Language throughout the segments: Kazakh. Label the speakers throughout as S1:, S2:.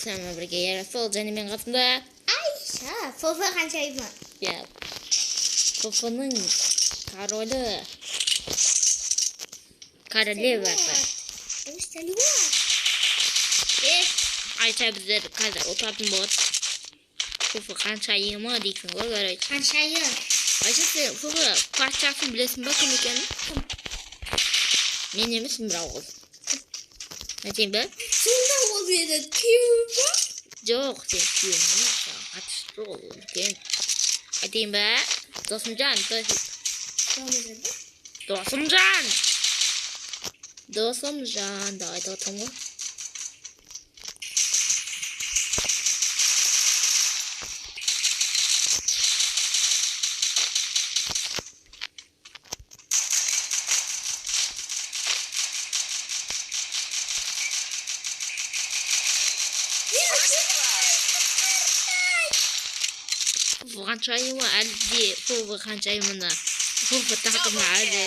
S1: Сәлем бірге Ярасыл және мен қасымда
S2: Айша, Фофа ханшайымы.
S1: Иә. Фофаның королевасы. Айша біздер қазір отыратын болады. Фофа ханшайымы дейсің ғой, короче.
S2: Ханшайым.
S1: Айша, сен Фофа патшасын білесің ба, кім екенін? Мен емеспін, бірақ ол. Айтайын ба?
S2: Сонда ол еді күйеуі ба?
S1: Жоқ, сен күйеуің қатысты ол үлкен. Айтайын ба? Досымжан, Досымжан да айтып отырмын ғой. Ханшайымы әлде Фофа ханшайымына Фофа тақымына әлде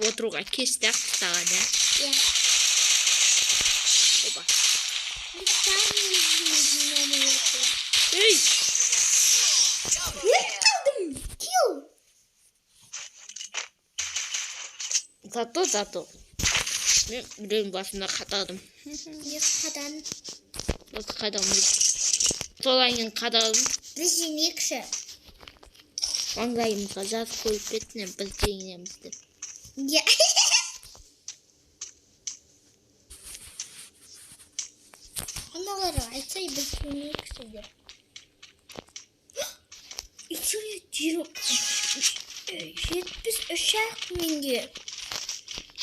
S1: отыруға кестақ тастаған, ja?
S2: Иә.
S1: Опа.
S2: Ей! Мен қалдым! Кил!
S1: Зато. Мен біреудің басында қатадым.
S2: Не қадан?
S1: Осы қадамды. Солайын қададым.
S2: Біз жемекші.
S1: Маңдайымызға жазып қойып кетінен біз жеңінеміз деп.
S2: Иә. Аналары айтсай біз жемекші деп. Интернет 73 менде.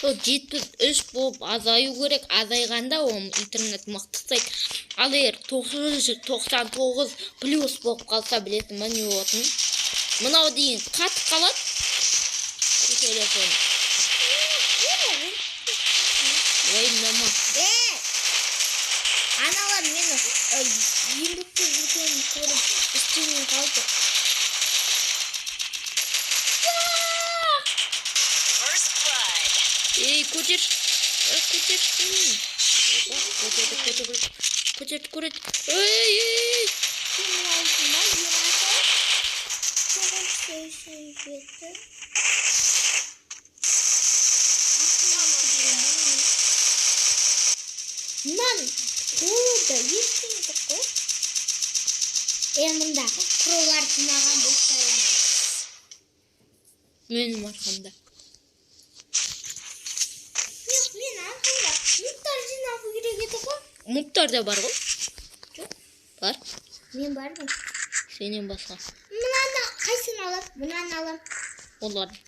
S1: Сол 73 болып азаю керек. Азайғанда ол интернет мықтысайды. Ал егер 99 плюс болып қалса білесің ба не болатынын? Мынау дейін қатып қалады. Телефон. Ойнама.
S2: Аналар мені еңбекте жүргенін көріп істемей қалды.
S1: Ей, көтер. Көтер. Ей.
S2: Сенің аузында ерасы. Соған сөйсін жетті. Мынан қолда ештеңе жоқ қой. Мында құрылар жинаған достайым.
S1: Менің арқамда.
S2: Мен арқамда мұқтар жинағы керек еді ғой.
S1: Мұқтар да бар ғой?
S2: Жоқ.
S1: Бар?
S2: Мен бармын.
S1: Сенен басқа.
S2: Мынаны қайсын алам? Мынаны алам.
S1: Олардың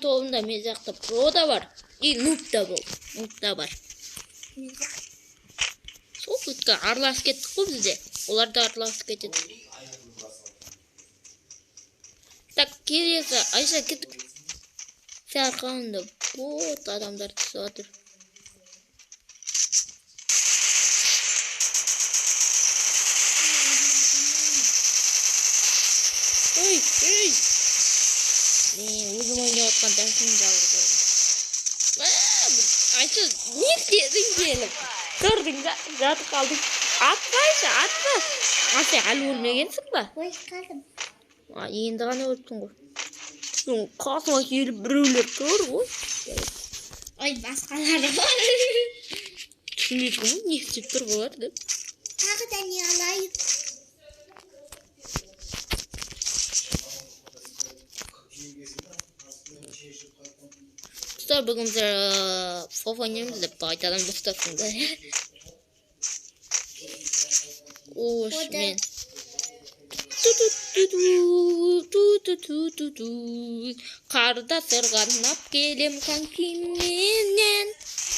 S1: тобында мен жақты про да бар. И нуб да бар. Сол күткі араласып кеттік қой бізде. Олар да араласып кетеді. Так, келесі. Айша кеттік. Сен арқауында бот адамдар түсіп отыр. Ой. Мен өзім ойнап отқан тәсін жалғыз ойын. Айша, не істедің келіп? Тұрдың да, жатып қалдың. Атпа, Айша, атпа. Сен әлі өлмегенсің ба?
S2: Ой, қалдым.
S1: Енді ғана өліпсің ғой. Қасыма келіп біреулер тұр ғой.
S2: Ой, басқалары бар.
S1: Түсінесің ғой, не істеп тұр болар деп.
S2: Тағы да не алайын?
S1: Достар, бүгін біз Фофа ойнаймыз деп айтадан бастапсыңдар. Ош, мен. Қарда сырғанап келем конькименен.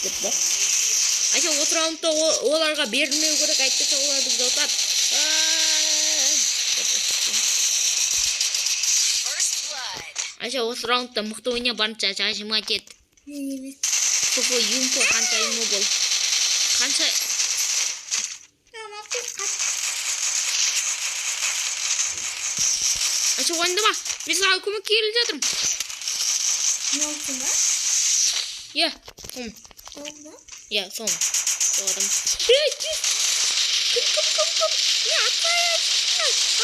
S1: Деп ба? Айша, осы раундта оларға берілмеу керек, айтпаса олар бізді ұтады. Айша, осы раундта мықты ойна барынша жажыма кет.
S2: Мен емес.
S1: Фофа юмпо ханшайымы бол. Айша, ойнама. Мен саған көмекке келіп жатырмын.
S2: Ne olsun lan?
S1: Ya.
S2: Oldu.
S1: Ya son. O adam.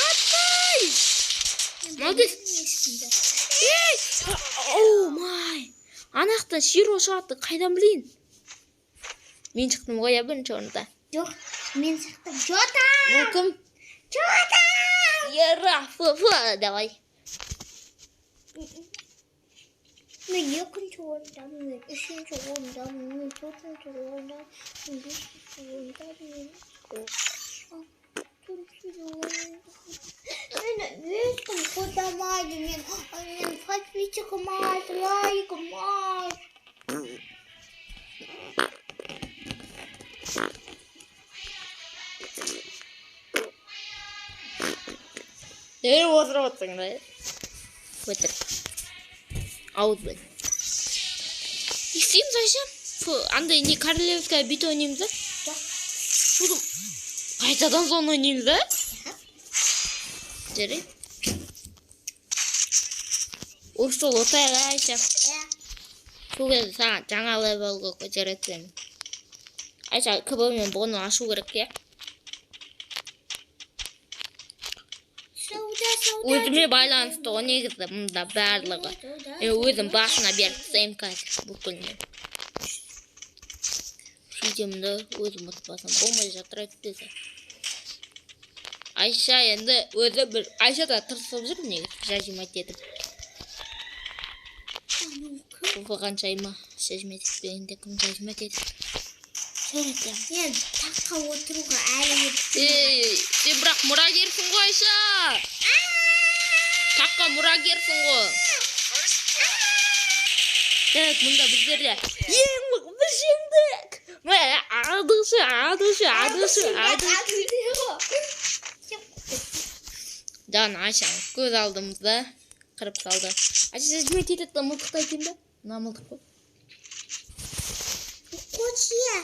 S1: Atpay! Молодец! Оу май! Анақтан Широ шығады, қайдан білейін? Мен шықтым ғой, бірінші орында.
S2: Жоқ, мен шықтым. Жота!
S1: Бұл кім?
S2: Жота!
S1: Ера, давай.
S2: Мен екінші орындамын, мен үшінші орындамын, мен төртінші орындамын, мен бесінші орындамын, мен ешкім қойдамайды, мен подписчигім аз, лайкім аз.
S1: Не отырып отырсың да? Өтір. Ауызбен. Істейміз Айша? Андай не королевская бит ойнаймыз да? Шудым. Қайтадан соны ойнаймыз да? Жарай. Осы отайға Айша. Сол кезде саған жаңа левелға көтеретемін. Айша, кбмен бұны ашу керек я? Өзіме байланысты ғой негізі мұнда барлығы. Өзім басына беріп тастаймын қазір бүкілмен. Видеомды өзім ұтпасам болмай жатыр айтты. Айша енді өзі бір... Айша да тырысып жүр негізі жажимат етіп. Қаншайма жажимат етпегенде кім жажимат етіп. Сөретем.
S2: Мен таққа отыруға әлі
S1: сен бірақ мұрагерсің ғой Айша. Таққа мұрагерсің ғой. Так, мұнда біздерде ең мықты жеңдік. Адылшы. Жан Айша көз алдымызда қырып салды. Айша жажимат етеді, мылтықтай екен бе? Мына мылтық қой.
S2: Қочия.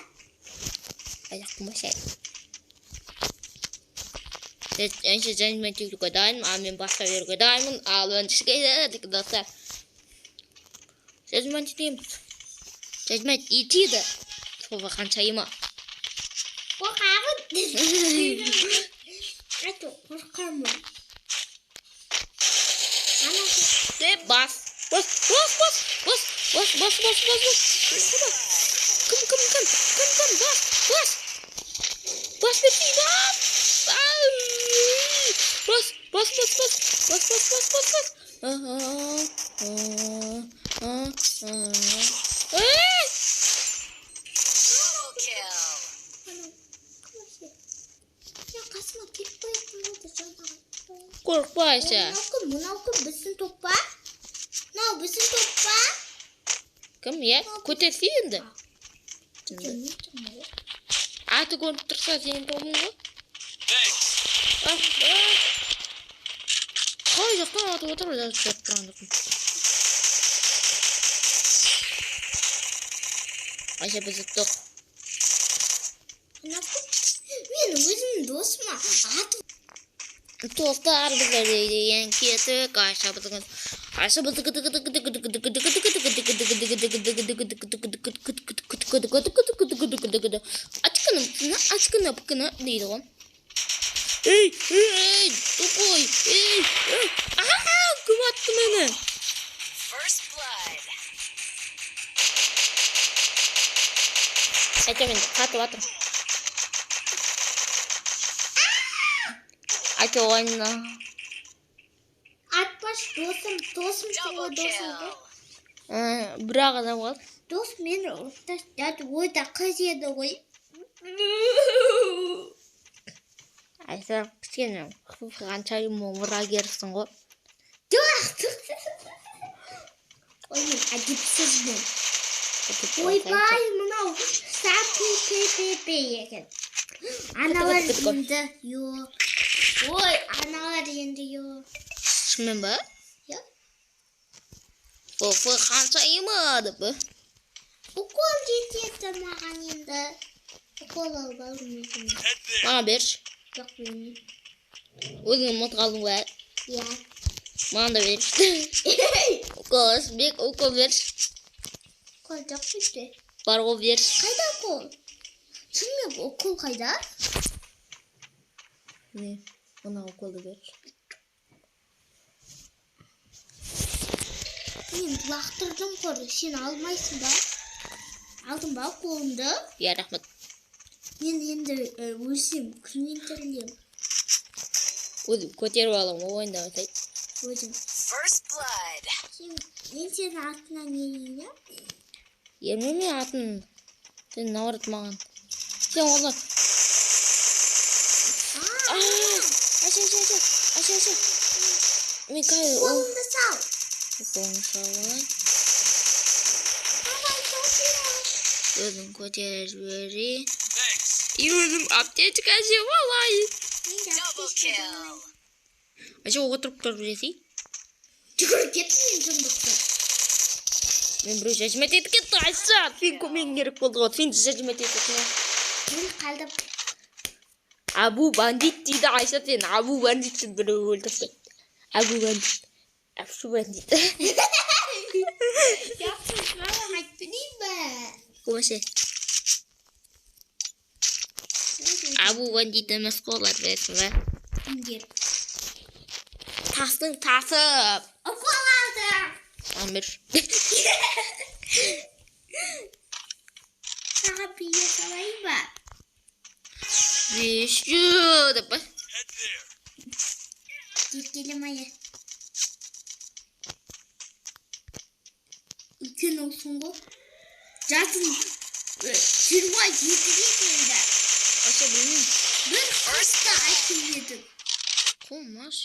S1: Ayakım başlayın. Önce judgment yürüyü dayım, amin başka yürüyü dayımın ağlığın çıkıydı dostlar. Judgment edeyim. Judgment itiydi. Tuğba kançayıma.
S2: Korkarım. Ayto, korkarım.
S1: Bas. Bas bir şey bas. Korkma Ayşe.
S2: Mınavkı bizim toppa. Ne bizim toppa?
S1: Kim ya? Kötesi indi. Atı konuştursa senin topun mu? Koy yaktan atı oturacağız çöprandık. Ayşe bizi tok.
S2: Benim bizim dostuma atı.
S1: Dostlar bizlerdeydi yankiyeti Ayşe bizi Açkına değil o. Ey, topoy, aha, kim attı beni? Ayça katı. Ayça oyna.
S2: Atbaş dostum
S1: Бірақ адам var.
S2: Дос мен ойда қыз еді ғой.
S1: Айса кішкене қаншайым мұрагерсің ғой.
S2: Жоқ. Ой, мен әдепсізбін. Ойбай, мынау сапи екен. Аналар енді жоқ. Ой, аналар енді жоқ.
S1: Шынымен ба? Фу қаншайымы деп.
S2: Укол жетеді маған енді. Укол алып алдым.
S1: Маған берші.
S2: Жоқ бермеймін.
S1: Өзіңе ұмытып қалдың ба?
S2: Иә.
S1: Маған да берші. Укол берші.
S2: Укол жоқ бізде.
S1: Бар ғой берші.
S2: Қайда укол? Шынымен укол қайда?
S1: Не, мына уколды берші.
S2: Мен лақтырдым қорды, сен алмайсың ба? Алдым ба қолымды?
S1: Я, рахмет.
S2: Мен енді өлсем, күннен тірілем.
S1: Өзім көтеріп алам, ойында өтейді.
S2: Өзім.
S3: First blood.
S2: Мен сенің атынан елейін,
S1: Ермеме атын. Сен наурат маған. Сен оған. Аша. Мен қай...
S2: Қолымды сал.
S1: Қолымды сал. Өзім көтеріп жіберейін. И өзім аптечка жеп алайын.
S3: Double kill.
S1: Аша отырып тұрып жесей.
S2: Жүгіріп кетті мен жындықты.
S1: Мен біреу жажмет етіп кетті. Айша, сен көмегің керек болды ғой. Сен жажмет етіп.
S2: Мен қалдым.
S1: Абу бандит дейді Айша, сен абу бандитсің, біреу өлтіріп кетті. Абу бандит. Абшу бандит.
S2: Япсың қалам айтты дейін бә.
S1: Көмесе. Абу бандит емес қолар берсің бә.
S2: Кімдер?
S1: Тастың тасып.
S2: Укол алдым.
S1: Амир.
S2: Саған пие салайын ба?
S1: 500 деп па.
S2: Келем ая. Үлкен олсың ғой. Жасым 27-ге келді.
S1: Аша білмеймін.
S2: Бір қасты әкелдім.
S1: Қомаш.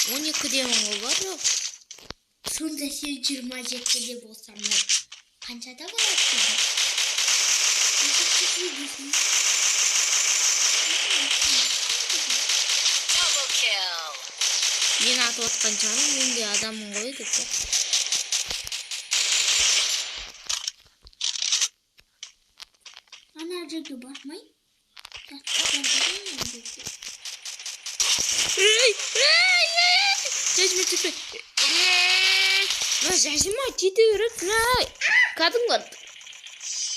S1: 12-де мың бар жоқ.
S2: Сонда сен 27-де болсам, қаншада болады?
S3: Double kill.
S1: Мен атып отқан жаным, мен де адаммын ғой деп.
S2: Ана жерге бармай.
S1: Жажма. Жажма кете береді. Кәдімгі.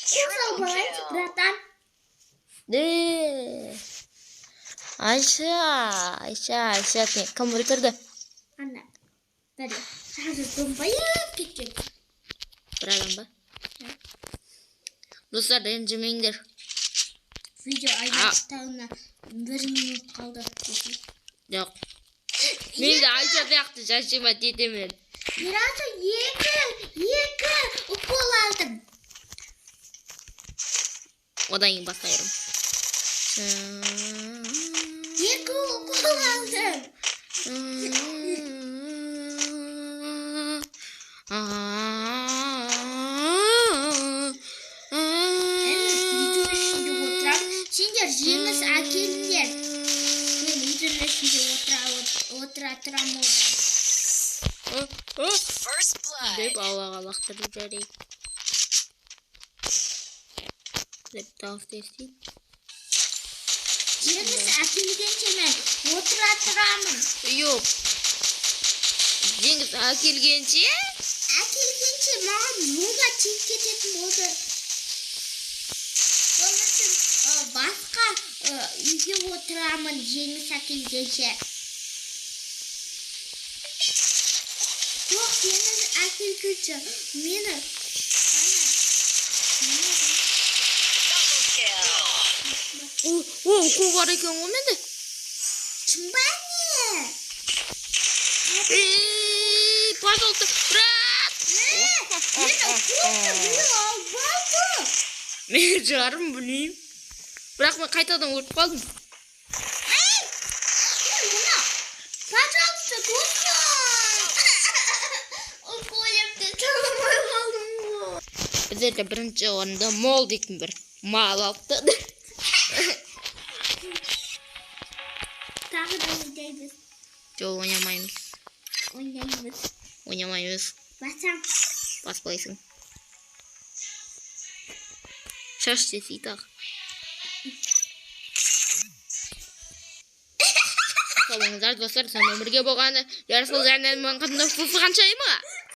S2: Қосал балайыншы, братан.
S1: Айша, сен кім өлтірді?
S2: Ана, бәрі. Қазір домбайып кеткен.
S1: Бір адам ба? Достар, ренжімеңдер.
S2: Видео аяқтауына 1 минут қалды.
S1: Жоқ. Мен де Айша сияқты жажма кетемін.
S2: Мираса 2 укол алдым.
S1: Одан кейін бастайырым.
S2: 2 укол алдым. Сендер жеңіс әкеліңдер. Мен үйдің ішінде отыра тұрам одан.
S3: First blood.
S1: Деп ауаға лақтырып жарайды. Деп дауыс естейді.
S2: Жеңіс әкелгенше мен отыра тұрамын.
S1: Жоқ. Жеңіс әкелгенше?
S2: Әкелгенше маған мұға тиіп кететін болды. Басқа үйге отырамын жеңіс әкелгенше. Жоқ, жеңіс әкелгенше мені
S3: Double kill.
S1: Укол бар екен ғой менде.
S2: Шын ба не?
S1: Пожалуйста, брат!
S2: Мен уколды албадым.
S1: Мен жарым білеймін. Бірақ мен қайтадан өліп қалдым.
S2: Мына, пожалуйста, достар. Уколымды таламай қалдым ғой.
S1: Біздерде бірінші орында мол дейтін бір мал алыпты.
S2: Тағы да ойнаймыз.
S1: Жоқ, ойнамаймыз. Ойнамаймыз.
S2: Басам.
S1: Баспайсың. Шаш десей тағы. Салыңыздар достар, сонымен бірге болғаны. Ярысыл жарнамын қандық сұлсы ханшайымы.